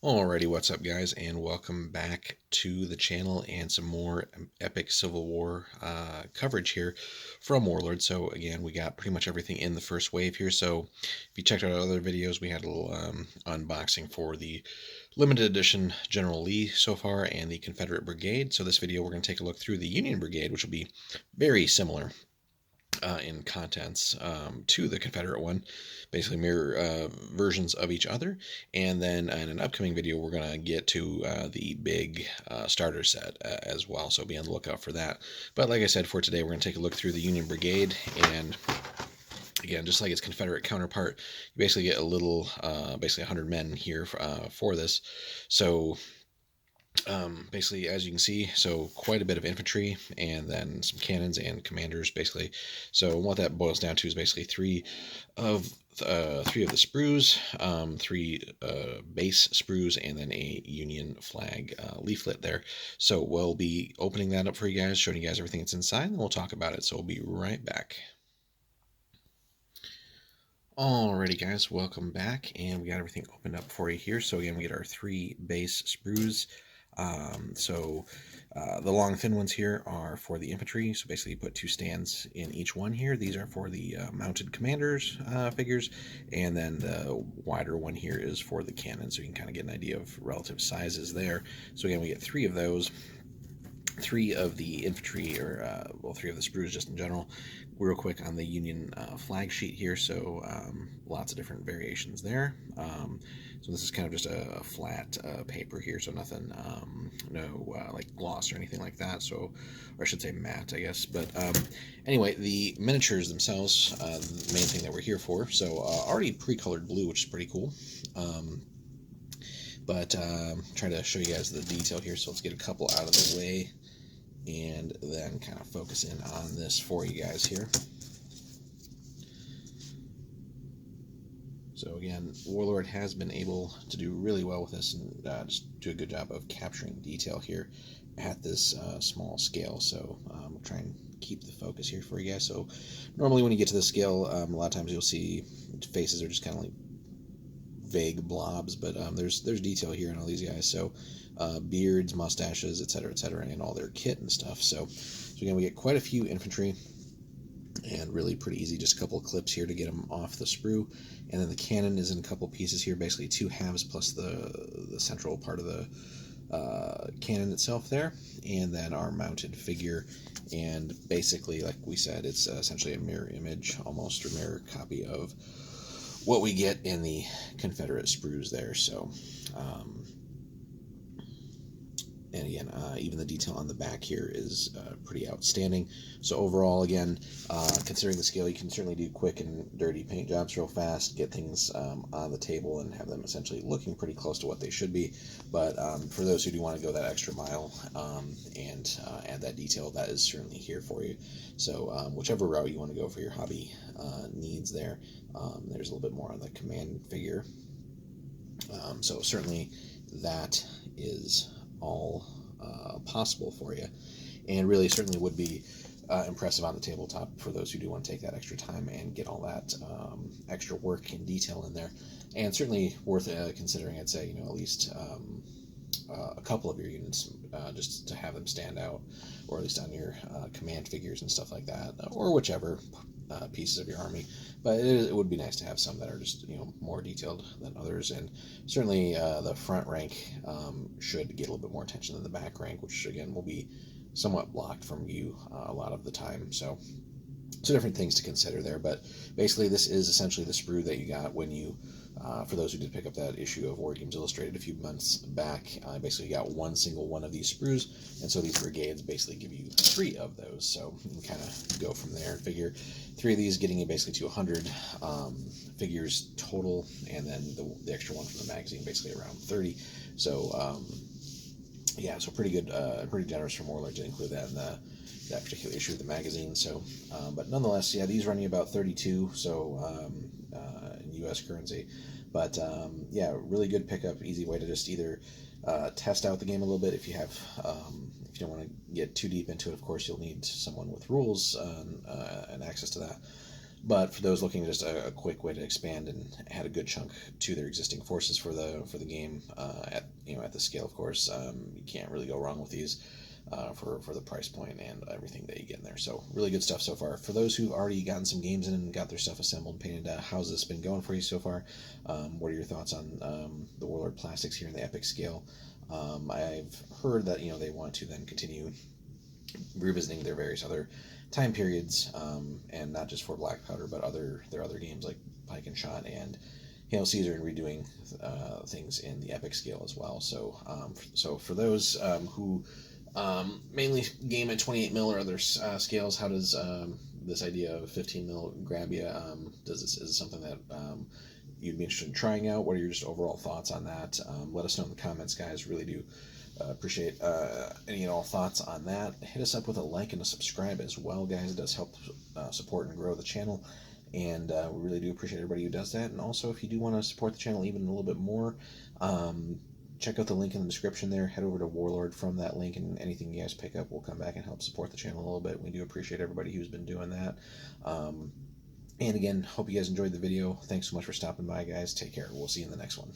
Alrighty, what's up guys, and welcome back to the channel and some more epic Civil War coverage here from Warlord. So again, we got pretty much everything in the first wave here. So if you checked out our other videos, we had a little unboxing for the limited edition General Lee so far and the Confederate Brigade. So this video we're going to take a look through the Union Brigade, which will be very similar in contents to the Confederate one, basically mirror versions of each other. And then in an upcoming video, we're going to get to the big starter set as well, so be on the lookout for that. But like I said, for today, we're going to take a look through the Union Brigade, and again, just like its Confederate counterpart, you basically get a little, basically 100 men here for this. So basically, as you can see, so quite a bit of infantry and then some cannons and commanders, basically. So what that boils down to is basically three of the sprues, three base sprues, and then a Union flag leaflet there. So we'll be opening that up for you guys, showing you guys everything that's inside, and we'll talk about it. So we'll be right back. Alrighty guys, welcome back, and we got everything opened up for you here. So again, we get our three base sprues. The long thin ones here are for the infantry, so basically you put two stands in each one here. These are for the mounted commanders figures, and then the wider one here is for the cannon, so you can kind of get an idea of relative sizes there. So again, we get three of those. Three of the infantry, or three of the sprues just in general. Real quick on the Union flag sheet here, so lots of different variations there. So this is kind of just a flat paper here, so nothing, no like gloss or anything like that. So, or I should say matte, I guess. But anyway, the miniatures themselves, the main thing that we're here for. So already pre-colored blue, which is pretty cool. But trying to show you guys the detail here, so let's get a couple out of the way and then kind of focus in on this for you guys here. So again, Warlord has been able to do really well with this and just do a good job of capturing detail here at this small scale. So we'll try and keep the focus here for you guys. So normally when you get to this scale, a lot of times you'll see faces are just kind of like vague blobs, but there's detail here in all these guys. So beards, mustaches, etc., and all their kit and stuff. So again, we get quite a few infantry, and really pretty easy. Just a couple of clips here to get them off the sprue, and then the cannon is in a couple pieces here, basically two halves plus the central part of the cannon itself there, and then our mounted figure. And basically, like we said, it's essentially a mirror image, almost, or mirror copy of what we get in the Confederate sprues there. So and again, even the detail on the back here is pretty outstanding. So overall, again, considering the scale, you can certainly do quick and dirty paint jobs real fast, get things on the table and have them essentially looking pretty close to what they should be. But for those who do want to go that extra mile and add that detail, that is certainly here for you. So whichever route you want to go for your hobby needs there, there's a little bit more on the command figure. So certainly that is all possible for you, and really certainly would be impressive on the tabletop for those who do want to take that extra time and get all that extra work and detail in there. And certainly worth considering, I'd say, at least a couple of your units just to have them stand out, or at least on your command figures and stuff like that, or whichever pieces of your army. But it would be nice to have some that are just more detailed than others, and certainly the front rank should get a little bit more attention than the back rank, which again will be somewhat blocked from view a lot of the time. So different things to consider there, but basically this is essentially the sprue that you got when you, for those who did pick up that issue of War Games Illustrated a few months back, basically you got one single one of these sprues, and so these brigades basically give you three of those, so you can kind of go from there and figure three of these getting you basically to 100 figures total, and then the extra one from the magazine basically around 30. So yeah, so pretty good, pretty generous from Warlord to include that in that particular issue of the magazine. So but nonetheless, yeah, these run you about 32, so in US currency. But yeah, really good pickup, easy way to just either test out the game a little bit if you have if you don't want to get too deep into it. Of course, you'll need someone with rules and access to that. But for those looking just a quick way to expand and add a good chunk to their existing forces for the game, at at the scale, of course, you can't really go wrong with these. For the price point and everything that you get in there. So really good stuff so far. For those who've already gotten some games in and got their stuff assembled and painted, how's this been going for you so far? What are your thoughts on the Warlord Plastics here in the Epic scale? I've heard that they want to then continue revisiting their various other time periods, and not just for Black Powder, but their other games like Pike and Shot and Hail Caesar, and redoing things in the Epic scale as well. So for those who mainly game at 28 mil or other scales, how does this idea of 15 mil grab you? Is it something that you'd be interested in trying out? What are your just overall thoughts on that? Let us know in the comments, guys. Really do appreciate any and all thoughts on that. Hit us up with a like and a subscribe as well, guys. It does help support and grow the channel, and we really do appreciate everybody who does that. And also, if you do want to support the channel even a little bit more, check out the link in the description there. Head over to Warlord from that link, and anything you guys pick up will come back and help support the channel a little bit. We do appreciate everybody who's been doing that. And again, hope you guys enjoyed the video. Thanks so much for stopping by, guys. Take care. We'll see you in the next one.